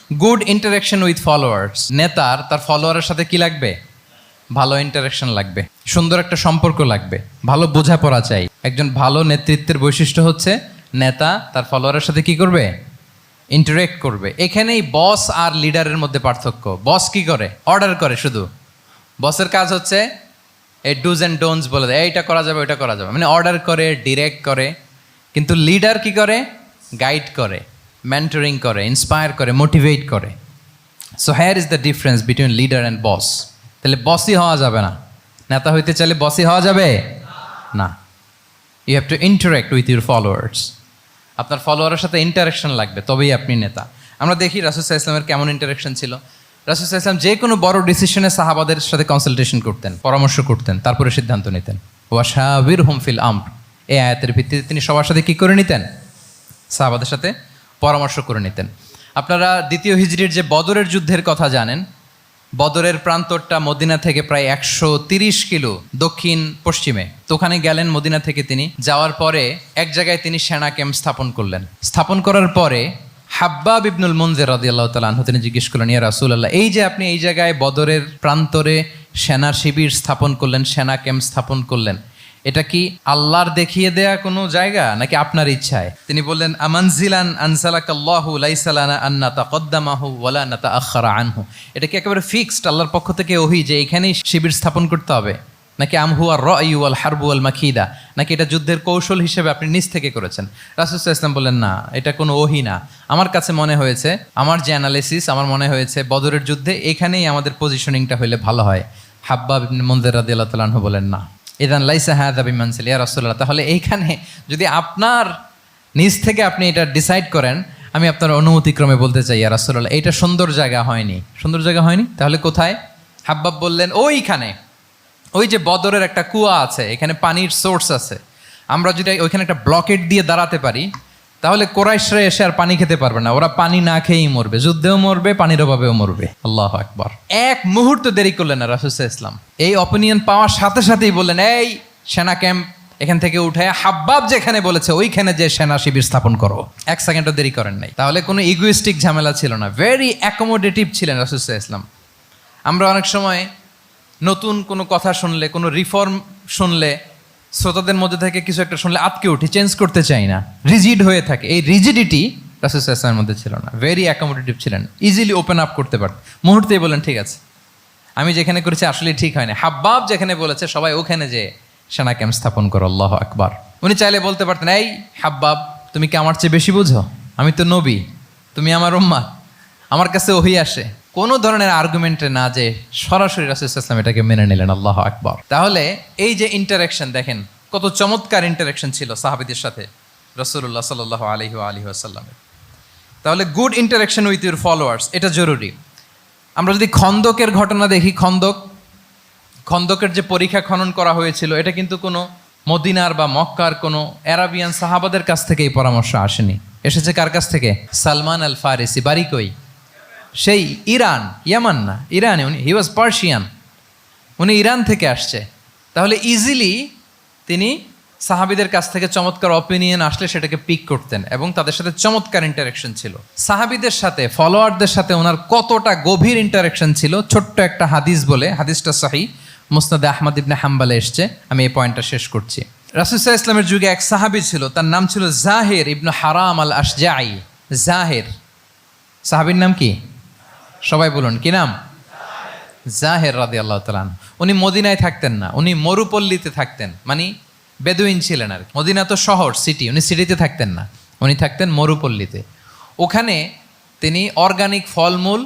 Good interaction with followers. নেতার তার ফলোয়ারের সাথে কি লাগবে? ভালো ইন্টারাকশন লাগবে, সুন্দর একটা সম্পর্ক লাগবে, ভালো বোঝাপড়া চাই। একজন ভালো নেতৃত্বের বৈশিষ্ট্য হচ্ছে নেতা তার ফলোয়ারের সাথে কি করবে? ইন্টারেক্ট করবে। এখানেই বস আর লিডারের মধ্যে পার্থক্য। বস কি করে? অর্ডার করে শুধু। বসের কাজ হচ্ছে এই ডুজ অ্যান্ড ডোন্টস বলে দেয়, এইটা করা যাবে ওইটা করা যাবে, মানে অর্ডার করে, ডিরেক্ট করে। কিন্তু লিডার কি করে? গাইড করে, মেন্টরিং করে, ইন্সপায়ার করে, মোটিভেট করে। So here is the difference between leader and boss. তাহলে বসই হওয়া যাবে না। নেতা হইতে চাইলে বসই হওয়া যাবে না। You have to interact with your followers. আপনার ফলোয়ারের সাথে ইন্টারাকশন লাগবে, তবেই আপনি নেতা। আমরা দেখি রাসূল সাল্লাল্লাহু আলাইহি ওয়াসাল্লামের কেমন ইন্টারাকশন ছিল। রাসূল সাল্লাল্লাহু আলাইহি ওয়াসাল্লাম যে কোনো বড় ডিসিশনে সাহাবাদের সাথে কনসালটেশন করতেন, পরামর্শ করতেন, তারপরে সিদ্ধান্ত নিতেন। ওয়াশাবিরহুম ফিল আমর, এই আয়াতের ভিত্তিতে তিনি সবার সাথে কি করে নিতেন? সাহাবাদের সাথে পরামর্শ করে নিতেন। আপনারা দ্বিতীয় হিজরির যে বদরের যুদ্ধের কথা জানেন, বদরের প্রান্তরটা মদিনা থেকে প্রায় 130 কিলো দক্ষিণ পশ্চিমে। তো ওখানে গেলেন মদিনা থেকে তিনি। যাওয়ার পরে এক জায়গায় তিনি সেনা ক্যাম্প স্থাপন করলেন। স্থাপন করার পরে হাব্বাব ইবনুল মুনজির রাদিয়াল্লাহু তাআলা আনহু তিনি জিজ্ঞেস করলেন, ইয়া রাসূলুল্লাহ, এই যে আপনি এই জায়গায় বদরের প্রান্তরে সেনা শিবির স্থাপন করলেন, সেনা ক্যাম্প স্থাপন করলেন, এটা কি আল্লাহর দেখিয়ে দেয়া কোনো জায়গা নাকি আপনার ইচ্ছায়? তিনি বললেন, আমানজিলান আনসালাকাল্লাহু লাইসা লানা আন নাতাকদ্দামাহু ওয়ালা নাতাআখারা আনহু। এটা কি একেবারে ফিক্সড আল্লাহর পক্ষ থেকে ওহী যে এখানেই শিবির স্থাপন করতে হবে, নাকি আমহুয়া রা'য়ু ওয়াল হারবু ওয়াল মাকিদা, নাকি এটা যুদ্ধের কৌশল হিসেবে আপনি নিজ থেকে করেছেন? রাসূল সাল্লাল্লাহু আলাইহি ওয়াসাল্লাম বললেন, না, এটা কোনো ওহী না। আমার কাছে মনে হয়েছে, আমার যে অ্যানালিসিস, আমার মনে হয়েছে বদরের যুদ্ধে এখানেই আমাদের পজিশনিংটা হইলে ভালো হয়। হাব্বাব ইবনে মুনজির রাদিয়াল্লাহু তাআলা আনহু বলেন, না, ইদান লাইসা হাযা বিমানসিল ইয়া রাসূলুল্লাহ, তাহলে এইখানে যদি আপনার নিজ থেকে আপনি এটা ডিসাইড করেন, আমি আপনার অনুমতিক্রমে বলতে চাই ইয়া রাসূলুল্লাহ, এইটা সুন্দর জায়গা হয়নি। সুন্দর জায়গা হয়নি? তাহলে কোথায়? হাব্বাব বললেন, ওইখানে, ওই যে বদরের একটা কুয়া আছে, এখানে পানির সোর্স আছে। আমরা যদি ওইখানে একটা ব্লকেট দিয়ে দাঁড়াতে পারি, তাহলে কোরাইশরা এসে আর পানি খেতে পারবে না। ওরা পানি না খেয়েই মরবে, যুদ্ধেও মরবে, পানির অভাবেও মরবে। আল্লাহু আকবার। এক মুহূর্ত দেরি করলেন না রাসূল সাল্লাল্লাহু আলাইহি ওয়াসাল্লাম। এই অপিনিয়ন পাওয়ার সাথে সাথেই বললেন, এই সেনা ক্যাম্প এখান থেকে উঠে হাব্বাব যেখানে বলেছে ওইখানে যে সেনা শিবির স্থাপন করো। এক সেকেন্ডও দেরি করেন নাই। তাহলে কোনো ইগোইস্টিক ঝামেলা ছিল না, ভেরি অ্যাকোমোডেটিভ ছিলেন রাসূল সাল্লাল্লাহু আলাইহি ওয়াসাল্লাম। আমরা অনেক সময় নতুন কোনো কথা শুনলে, কোনো রিফর্ম শুনলে, শ্রোতাদের মধ্যে থেকে কিছু একটা শুনলে আটকে উঠি, চেঞ্জ করতে চাই না, রিজিড হয়ে থাকে। এই রিজিডিটি রাসূল সাল্লাল্লাহু আলাইহি ওয়াসাল্লামের মধ্যে ছিল না। ভেরি অ্যাকোমোডেটিভ ছিলেন, ইজিলি ওপেন আপ করতে পারতেন। মুহূর্তেই বলেন, ঠিক আছে, আমি যেখানে করেছি আসলে ঠিক হয় না। হাব্বাব যেখানে বলেছে সবাই ওখানে যে সেনা ক্যাম্প স্থাপন করো। আল্লাহু আকবার। উনি চাইলে বলতে পারতেন, এই হাব্বাব, তুমি কি আমার চেয়ে বেশি বুঝো? আমি তো নবী, তুমি আমার উম্মাহ, আমার কাছে ওহী আসে। কোনো ধরনের আর্গুমেন্টে না যে সরাসরি রাসূল সাল্লাল্লাহু আলাইহি ওয়াসাল্লাম এটাকে মেনে নিলেন। আল্লাহু আকবার। তাহলে এই যে ইন্টারাকশন, দেখেন কত চমৎকার ইন্টারাকশন ছিল সাহাবীদের সাথে রাসূলুল্লাহ সাল্লাল্লাহু আলাইহি ওয়া আলিহি ওয়াসাল্লামের। তাহলে good interaction with your followers, এটা জরুরি। আমরা যদি খন্দকের ঘটনা দেখি, খন্দকের যে পরীক্ষা খনন করা হয়েছিল, এটা কিন্তু কোনো মদিনার বা মক্কার কোনো আরাবিয়ান সাহাবাদের কাছ থেকে এই পরামর্শ আসেনি। এসেছে কার কাছ থেকে? সালমান আল ফারিসি। বাড়ি কই? সেই ইরান, ইয়ামান না, ইরানে। উনি হি ওয়াজ পার্সিয়ান, উনি ইরান থেকে আসছে। তাহলে ইজিলি তিনি সাহাবীদের কাছ থেকে চমৎকার অপিনিয়ন আসলে সেটাকে পিক করতেন এবং তাদের সাথে চমৎকার ইন্টারাকশন ছিল। সাহাবীদের সাথে, ফলোয়ারদের সাথে ওনার কতটা গভীর ইন্টারাকশন ছিল, ছোট্ট একটা হাদিস বলে, হাদিসটা সহিহ, মুসনাদে আহমদ ইবনে হাম্বালে এসছে। আমি এই পয়েন্টটা শেষ করছি। রাসূল সাল্লাল্লাহু আলাইহি ওয়াসাল্লামের যুগে এক সাহাবী ছিল, তার নাম ছিল জাহির ইবনে হারাম আল আশজাঈ। জাহির, সাহাবীর নাম কি? সবাই বলুন, কি নাম? জাহির রাদিয়াল্লাহু তাআলা আনহু। উনি মদিনায় থাকতেন না, উনি মরুপল্লীতে থাকতেন, মানে বেদুইন ছিলেন আর। মদিনা তো শহর, সিটি, উনি সিটিতে থাকতেন না, উনি থাকতেন মরুপল্লীতে। ওখানে তিনি অর্গানিক ফলমূল,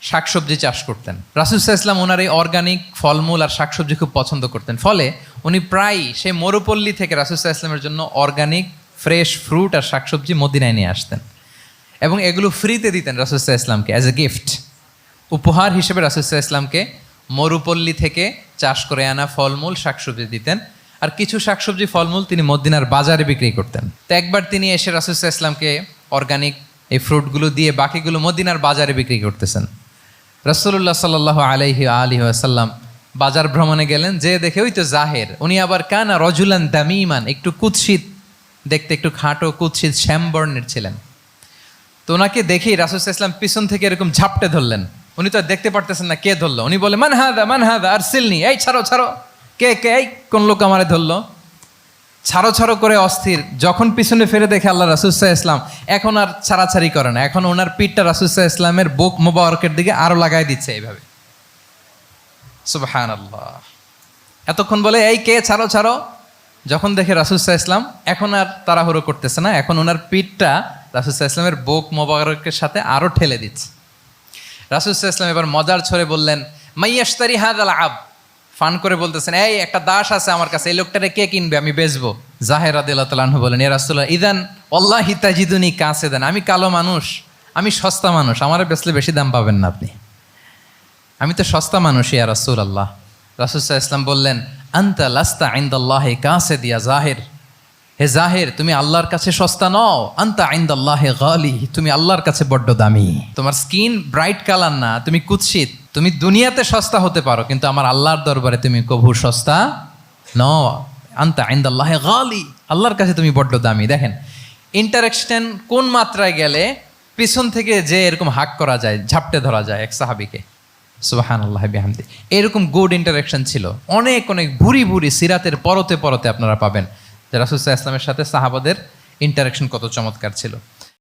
শাকসবজি চাষ করতেন। রাসূল সাল্লাল্লাহু আলাইহি ওয়াসাল্লাম ওনার এই অর্গানিক ফলমূল আর শাকসবজি খুব পছন্দ করতেন। ফলে উনি প্রায় সেই মরুপল্লী থেকে রাসূল সাল্লাল্লাহু আলাইহি ওয়াসাল্লামের জন্য অর্গানিক ফ্রেশ ফ্রুট আর শাকসবজি মদিনায় নিয়ে আসতেন এবং এগুলো ফ্রিতে দিতেন রাসূল সাল্লাল্লাহু আলাইহি ওয়াসাল্লামকে অ্যাজ এ গিফট। উপহার হিসেবে রাসূল সাল্লাল্লাহু আলাইহি ওয়াসাল্লামকে মরুপল্লী থেকে চাষ করে আনা ফলমূল, শাকসবজি দিতেন। আর কিছু শাকসবজি, ফলমূল তিনি মদিনার বাজারে বিক্রি করতেন। তো একবার তিনি এসে রাসূল সাল্লাল্লাহু আলাইহি ওয়াসাল্লামকে অর্গানিক এই ফ্রুটগুলো দিয়ে বাকিগুলো মদিনার বাজারে বিক্রি করতেছেন। রাসূলুল্লাহ সাল্লাল্লাহু আলাইহি ওয়াসাল্লাম বাজার ভ্রমণে গেলেন, যে দেখে ওই তো জাহের। উনি আবার কানা রজুলান দামিমান, একটু কুৎসিত দেখতে, একটু খাটো কুৎসিত শ্যামবর্ণের ছিলেন। তো ওনাকে দেখেই রাসূল সাল্লাল্লাহু আলাইহি ওয়াসাল্লাম পিছন থেকে এরকম ঝাপটে ধরলেন। উনি তো আর দেখতে পারতেছেন না কে ধরলো। উনি বলে মান হাদা আরসিলনি, এই ছাড়ো ছাড়ো, কে কে, এই কোন লোক আমারে ধরলো, ছাড়ো ছাড়ো করে অস্থির। যখন পিছনে ফিরে দেখে আল্লাহ রাসূল সাল্লাল্লাহু আলাইহি ওয়াসাল্লাম, এখন আর ছাড়াছাড়ি করে না, এখন ওনার পিঠটা রাসূল সাল্লাল্লাহু আলাইহি ওয়াসাল্লামের বুক মোবারকের দিকে আরো লাগাই দিচ্ছে এইভাবে। সুবহানাল্লাহ। এতক্ষণ বলে এই কে, ছাড়ো ছাড়ো। যখন দেখে রাসূল সাল্লাল্লাহু আলাইহি ওয়াসাল্লাম এখন আর তাড়াহুড়ো করতেছে না, এখন ওনার পিঠটা রাসূল সাল্লাল্লাহু আলাইহি ওয়াসাল্লামের বুক মোবারকের সাথে আরো ঠেলে দিচ্ছে। রাসূল সাল্লাল্লাহু আলাইহি ওয়াসাল্লাম এবার মজার ছলে বললেন, মাইয়াশতারি হাযাল আব, ফান করে বলতেছেন, এই একটা দাস আছে আমার কাছে, এই লোকটারে কে কিনবে, আমি বেচবো। জাহের রাদিয়াল্লাহু তাআলা আনহু বলেন, ইয়া রাসূলুল্লাহ ইদান ওয়াল্লাহি তাজিদুনি কাসিদান, আমি কালো মানুষ, আমি সস্তা মানুষ, আমারে বেচলে বেশি দাম পাবেন না আপনি, আমি তো সস্তা মানুষ ইয়া রাসূলুল্লাহ। রাসূল সাল্লাল্লাহু আলাইহি ওয়াসাল্লাম বললেন, আনতা লাস্তা ইনদাল্লাহি কাসিদ ইয়া জাহির, হে জাহির তুমি আল্লাহর কাছে সস্তা নও, আনতা ইনদাল্লাহি গালি, তুমি আল্লাহর কাছে বড্ড দামি। তোমার স্কিন ব্রাইট কালার না, তুমি কুৎসিত, তুমি দুনিয়াতে সস্তা হতে পারো কিন্তু আমার আল্লাহর দরবারে তুমি কভু সস্তা নও। আনতা ইনদাল্লাহি গালি, আল্লাহর কাছে তুমি বড্ড দামি। দেখেন ইন্টারেকশন কোন মাত্রায় গেলে পিছন থেকে যে এরকম হাক করা যায়, ঝাপটে ধরা যায় এক সাহাবীকে। সুবহানাল্লাহ বিহামদি। এরকম গুড ইন্টারাকশন ছিল অনেক অনেক, ভুরি ভুরি সিরাতের পরতে পরতে আপনারা পাবেন যে রাসূল সাল্লাল্লাহু আলাইহি ওয়াসাল্লামের সাথে সাহাবাদের ইন্টারাকশন কত চমৎকার ছিল।